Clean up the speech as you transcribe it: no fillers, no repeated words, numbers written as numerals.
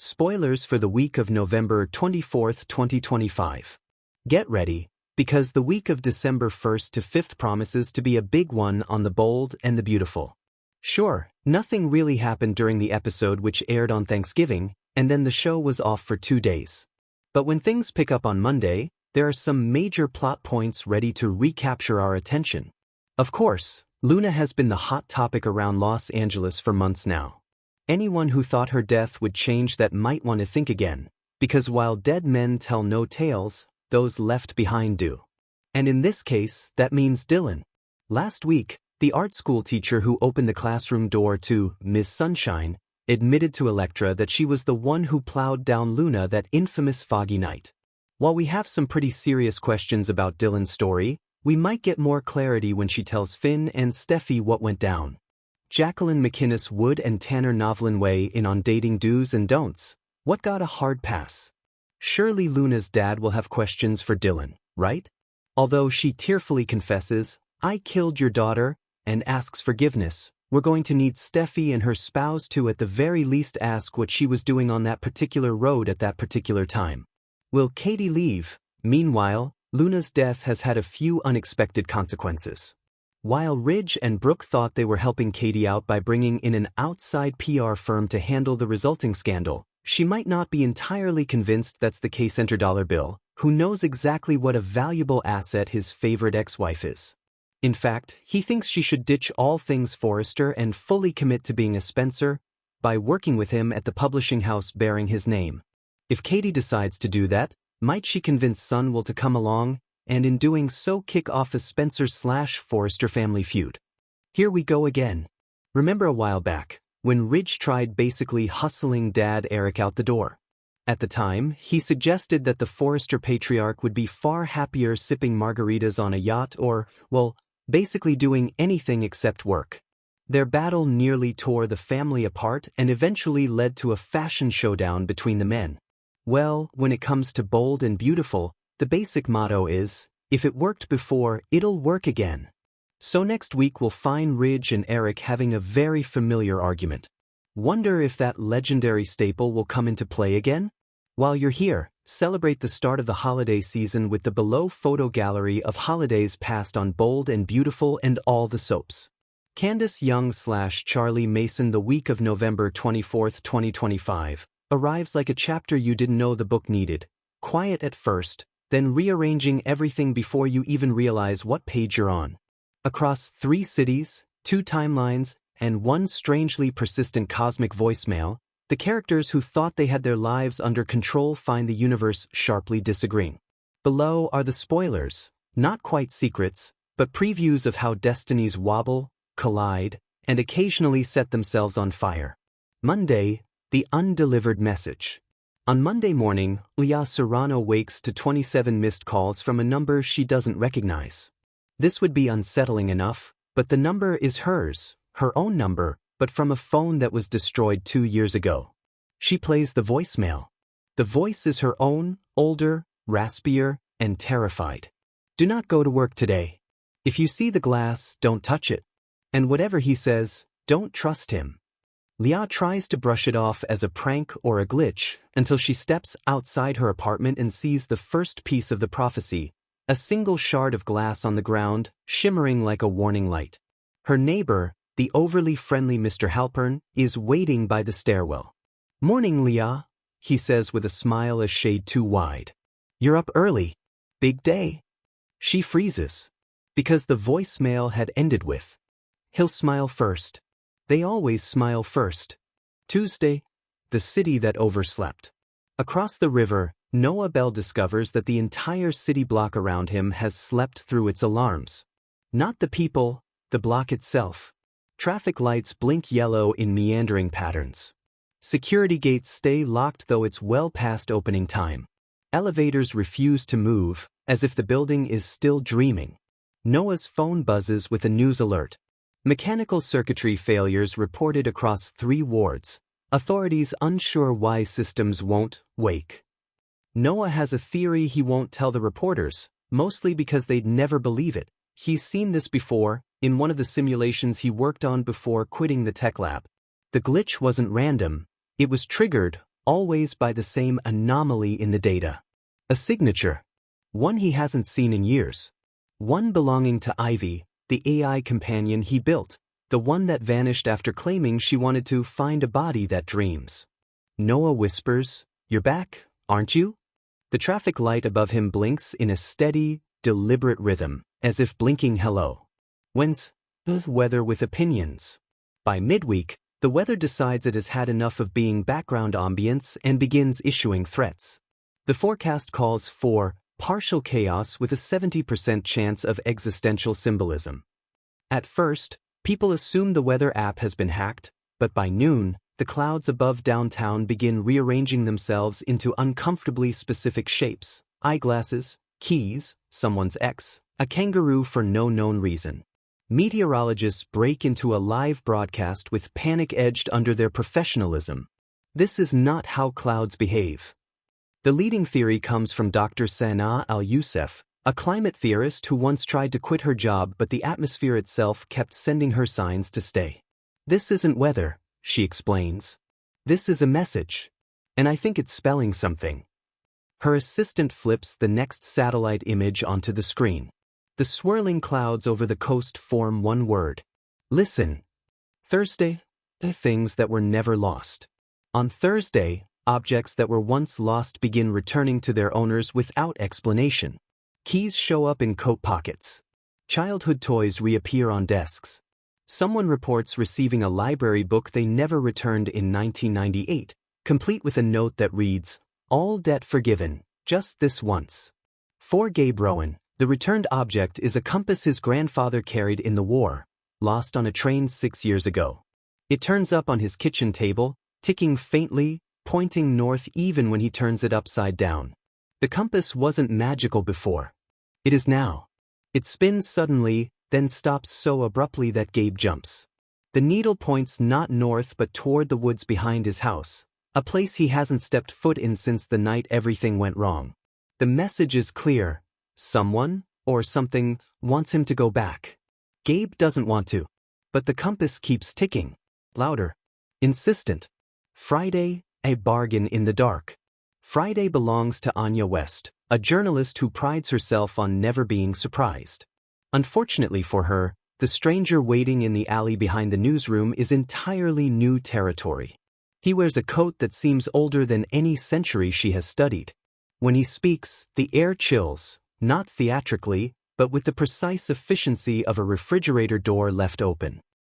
Spoilers for the week of November 24th, 2025. Get ready, because the week of December 1st to 5th promises to be a big one on the bold and the beautiful. Sure, nothing really happened during the episode which aired on Thanksgiving, and then the show was off for 2 days. But when things pick up on Monday, there are some major plot points ready to recapture our attention. Of course, Luna has been the hot topic around Los Angeles for months now. Anyone who thought her death would change that might want to think again, because while dead men tell no tales, those left behind do. And in this case, that means Dylan. Last week, the art school teacher who opened the classroom door to Miss Sunshine admitted to Elektra that she was the one who plowed down Luna that infamous foggy night. While we have some pretty serious questions about Dylan's story, we might get more clarity when she tells Finn and Steffi what went down. Jacqueline MacInnes Wood and Tanner Novlin weigh in on dating do's and don'ts. What got a hard pass? Surely Luna's dad will have questions for Dylan, right? Although she tearfully confesses, "I killed your daughter," and asks forgiveness, we're going to need Steffi and her spouse to at the very least ask what she was doing on that particular road at that particular time. Will Katie leave? Meanwhile, Luna's death has had a few unexpected consequences. While Ridge and Brooke thought they were helping Katie out by bringing in an outside PR firm to handle the resulting scandal, she might not be entirely convinced that's the case. Enter Dollar Bill, who knows exactly what a valuable asset his favorite ex-wife is. In fact, he thinks she should ditch all things Forrester and fully commit to being a Spencer by working with him at the publishing house bearing his name. If Katie decides to do that, might she convince Sunwell to come along, and in doing so kick off a Spencer/Forrester family feud? Here we go again. Remember a while back, when Ridge tried basically hustling Dad Eric out the door? At the time, he suggested that the Forrester patriarch would be far happier sipping margaritas on a yacht or, well, basically doing anything except work. Their battle nearly tore the family apart and eventually led to a fashion showdown between the men. Well, when it comes to bold and beautiful, the basic motto is, if it worked before, it'll work again. So next week we'll find Ridge and Eric having a very familiar argument. Wonder if that legendary staple will come into play again? While you're here, celebrate the start of the holiday season with the below photo gallery of holidays passed on Bold and Beautiful and all the soaps. Candace Young/Charlie Mason. The week of November 24th, 2025, arrives like a chapter you didn't know the book needed. Quiet at first, then rearranging everything before you even realize what page you're on. Across 3 cities, 2 timelines, and 1 strangely persistent cosmic voicemail, the characters who thought they had their lives under control find the universe sharply disagreeing. Below are the spoilers, not quite secrets, but previews of how destinies wobble, collide, and occasionally set themselves on fire. Monday, the undelivered message. On Monday morning, Leah Serrano wakes to 27 missed calls from a number she doesn't recognize. This would be unsettling enough, but the number is hers, her own number, but from a phone that was destroyed 2 years ago. She plays the voicemail. The voice is her own, older, raspier, and terrified. Do not go to work today. If you see the glass, don't touch it. And whatever he says, don't trust him. Leah tries to brush it off as a prank or a glitch until she steps outside her apartment and sees the first piece of the prophecy, a single shard of glass on the ground, shimmering like a warning light. Her neighbor, the overly friendly Mr. Halpern, is waiting by the stairwell. "Morning, Leah," he says with a smile a shade too wide. "You're up early. Big day." She freezes, because the voicemail had ended with, "He'll smile first." They always smile first. Tuesday, the city that overslept. Across the river, Noah Bell discovers that the entire city block around him has slept through its alarms. Not the people, the block itself. Traffic lights blink yellow in meandering patterns. Security gates stay locked though it's well past opening time. Elevators refuse to move, as if the building is still dreaming. Noah's phone buzzes with a news alert. Mechanical circuitry failures reported across 3 wards. Authorities unsure why systems won't wake. Noah has a theory he won't tell the reporters, mostly because they'd never believe it. He's seen this before, in one of the simulations he worked on before quitting the tech lab. The glitch wasn't random, it was triggered, always by the same anomaly in the data. A signature. One he hasn't seen in years. One belonging to Ivy, the AI companion he built, the one that vanished after claiming she wanted to find a body that dreams. Noah whispers, "You're back, aren't you?" The traffic light above him blinks in a steady, deliberate rhythm, as if blinking hello. When's the weather with opinions? By midweek, the weather decides it has had enough of being background ambience and begins issuing threats. The forecast calls for partial chaos with a 70% chance of existential symbolism. At first, people assume the weather app has been hacked, but by noon, the clouds above downtown begin rearranging themselves into uncomfortably specific shapes: eyeglasses, keys, someone's ex, a kangaroo for no known reason. Meteorologists break into a live broadcast with panic edged under their professionalism. This is not how clouds behave. The leading theory comes from Dr. Sanaa Al-Youssef, a climate theorist who once tried to quit her job, but the atmosphere itself kept sending her signs to stay. "This isn't weather," she explains. "This is a message. And I think it's spelling something." Her assistant flips the next satellite image onto the screen. The swirling clouds over the coast form one word: listen. Thursday, the things that were never lost. On Thursday, objects that were once lost begin returning to their owners without explanation. Keys show up in coat pockets. Childhood toys reappear on desks. Someone reports receiving a library book they never returned in 1998, complete with a note that reads, "All debt forgiven, just this once." For Gabe Rowan, the returned object is a compass his grandfather carried in the war, lost on a train 6 years ago. It turns up on his kitchen table, ticking faintly, pointing north even when he turns it upside down. The compass wasn't magical before. It is now. It spins suddenly, then stops so abruptly that Gabe jumps. The needle points not north but toward the woods behind his house, a place he hasn't stepped foot in since the night everything went wrong. The message is clear: someone, or something, wants him to go back. Gabe doesn't want to. But the compass keeps ticking. Louder. Insistent. Friday, a bargain in the dark. Friday belongs to Anya West, a journalist who prides herself on never being surprised. Unfortunately for her, the stranger waiting in the alley behind the newsroom is entirely new territory. He wears a coat that seems older than any century she has studied. When he speaks, the air chills, not theatrically, but with the precise efficiency of a refrigerator door left open.